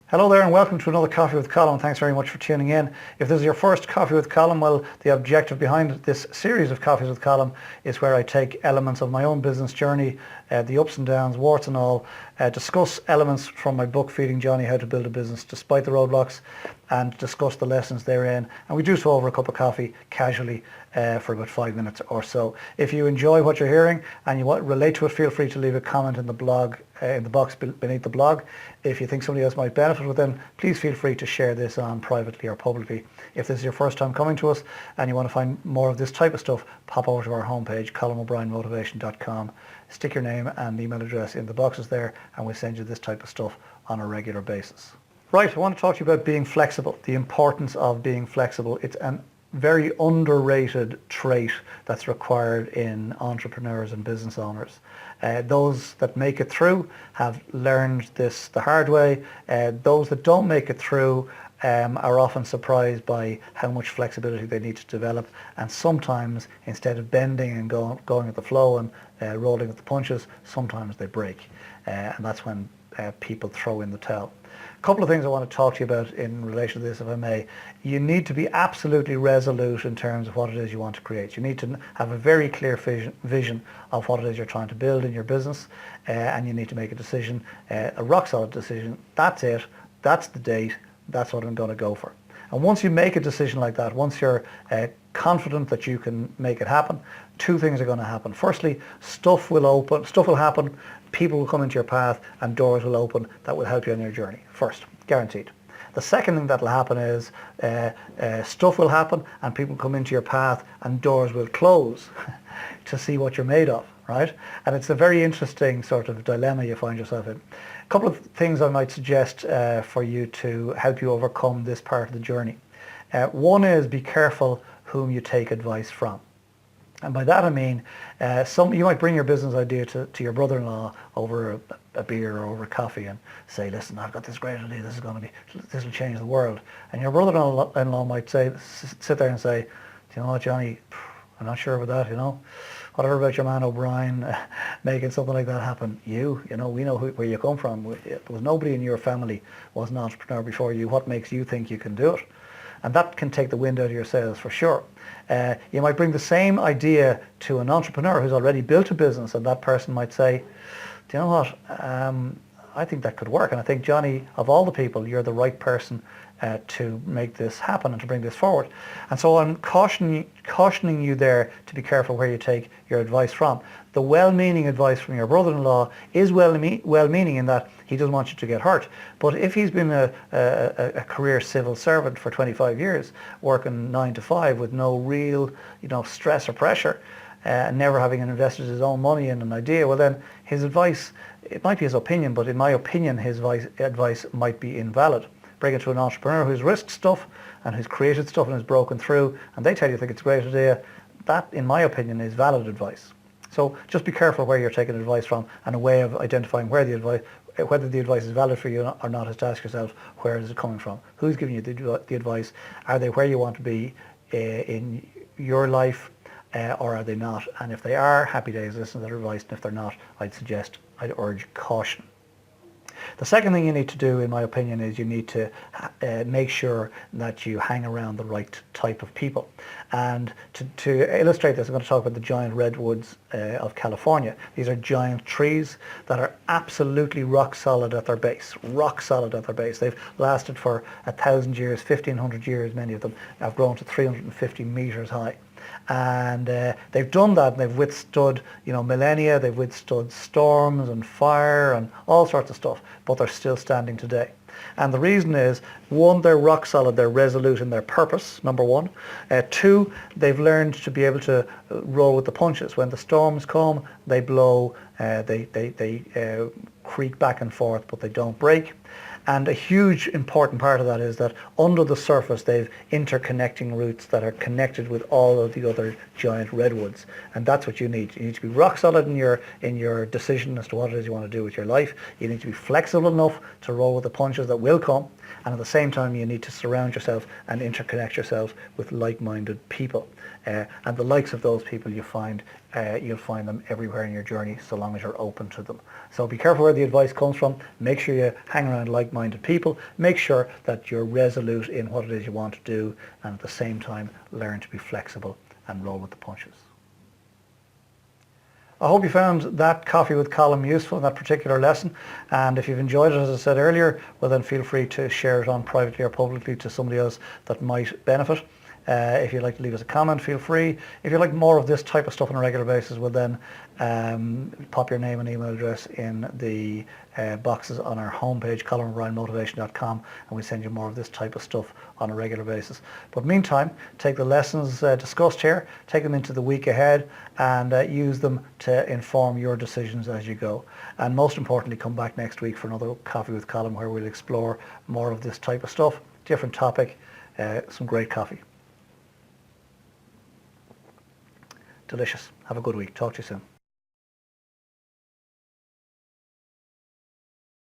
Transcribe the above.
Hello there and welcome to another Coffee with Colin. Thanks very much for tuning in. If this is your first Coffee with Colin, well, the objective behind this series of Coffees with Colin is where I take elements of my own business journey, the ups and downs, warts and all, discuss elements from my book, Feeding Johnny How to Build a Business Despite the Roadblocks, and discuss the lessons therein. And we do so over a cup of coffee, casually, for about 5 minutes or so. If you enjoy what you're hearing and you want to relate to it, feel free to leave a comment in the blog, in the box beneath the blog. If you think somebody else might benefit with them, please feel free to share this on privately or publicly. If this is your first time coming to us and you want to find more of this type of stuff, pop over to our homepage, colinobrien.motivation.com. Stick your name and email address in the boxes there and we'll send you this type of stuff on a regular basis. Right, I want to talk to you about being flexible, the importance of being flexible. It's an very underrated trait that's required in entrepreneurs and business owners. Those that make it through have learned this the hard way. Those that don't make it through are often surprised by how much flexibility they need to develop, and sometimes instead of bending and going with the flow and rolling with the punches, sometimes they break, and that's when people throw in the towel. A couple of things I want to talk to you about in relation to this, if I may. You need to be absolutely resolute in terms of what it is you want to create. You need to have a very clear vision of what it is you're trying to build in your business, and you need to make a decision, a rock solid decision. That's it, that's the date, that's what I'm going to go for. And once you make a decision like that, once you're confident that you can make it happen, two things are going to happen. Firstly, stuff will happen, people will come into your path and doors will open that will help you on your journey. First, guaranteed. The second thing that will happen is stuff will happen and people come into your path and doors will close to see what you're made of, right? And it's a very interesting sort of dilemma you find yourself in. A couple of things I might suggest for you to help you overcome this part of the journey. One is be careful whom you take advice from. And by that I mean, you might bring your business idea to your brother-in-law over a beer or over coffee and say, listen, I've got this great idea, this will change the world. And your brother-in-law might sit there and say, do you know what, Johnny, I'm not sure about that, Whatever about your man O'Brien making something like that happen. We know where you come from. There was nobody in your family was an entrepreneur before you. What makes you think you can do it? And that can take the wind out of your sails for sure. You might bring the same idea to an entrepreneur who's already built a business, and that person might say, do you know what, I think that could work, and I think, Johnny, of all the people, you're the right person to make this happen and to bring this forward. And so I'm cautioning you there to be careful where you take your advice from. The well-meaning advice from your brother-in-law is well-meaning in that he doesn't want you to get hurt. But if he's been a career civil servant for 25 years, working 9 to 5 with no real stress or pressure, and never having invested his own money in an idea, well then his advice, it might be his opinion, but in my opinion his advice might be invalid. Bring it to an entrepreneur who's risked stuff and who's created stuff and has broken through, and they tell you think it's a great idea. That, in my opinion, is valid advice. So just be careful where you're taking advice from, and a way of identifying whether the advice is valid for you or not is to ask yourself, where is it coming from? Who's giving you the advice? Are they where you want to be in your life, or are they not? And if they are, happy days, listen to their advice, and if they're not, I'd urge caution. The second thing you need to do, in my opinion, is you need to make sure that you hang around the right type of people. And to illustrate this, I'm going to talk about the giant redwoods of California. These are giant trees that are absolutely rock solid at their base. Rock solid at their base. They've lasted for 1,000 years, 1,500 years. Many of them have grown to 350 meters high. And they've done that, and they've withstood millennia. They've withstood storms and fire and all sorts of stuff, but they're still standing today. And the reason is, one, they're rock solid, they're resolute in their purpose, number one. Two, they've learned to be able to roll with the punches. When the storms come, they blow, they creak back and forth, but they don't break. And a huge important part of that is that under the surface they've interconnecting roots that are connected with all of the other giant redwoods. And that's what you need. You need to be rock solid in your decision as to what it is you want to do with your life. You need to be flexible enough to roll with the punches that will come. And at the same time you need to surround yourself and interconnect yourself with like-minded people. And the likes of those people you find you'll find them everywhere in your journey so long as you're open to them. So be careful where the advice comes from. Make sure you hang around like-minded people. Make sure that you're resolute in what it is you want to do, and at the same time learn to be flexible and roll with the punches. I hope you found that Coffee with Colin useful in that particular lesson, and if you've enjoyed it, as I said earlier, well then feel free to share it on privately or publicly to somebody else that might benefit. If you'd like to leave us a comment, feel free. If you'd like more of this type of stuff on a regular basis, well then pop your name and email address in the boxes on our homepage, ColinO'BrienMotivation.com, and we send you more of this type of stuff on a regular basis. But meantime, take the lessons discussed here, take them into the week ahead, and use them to inform your decisions as you go. And most importantly, come back next week for another Coffee with Colin, where we'll explore more of this type of stuff, different topic, some great coffee. Delicious. Have a good week. Talk to you soon.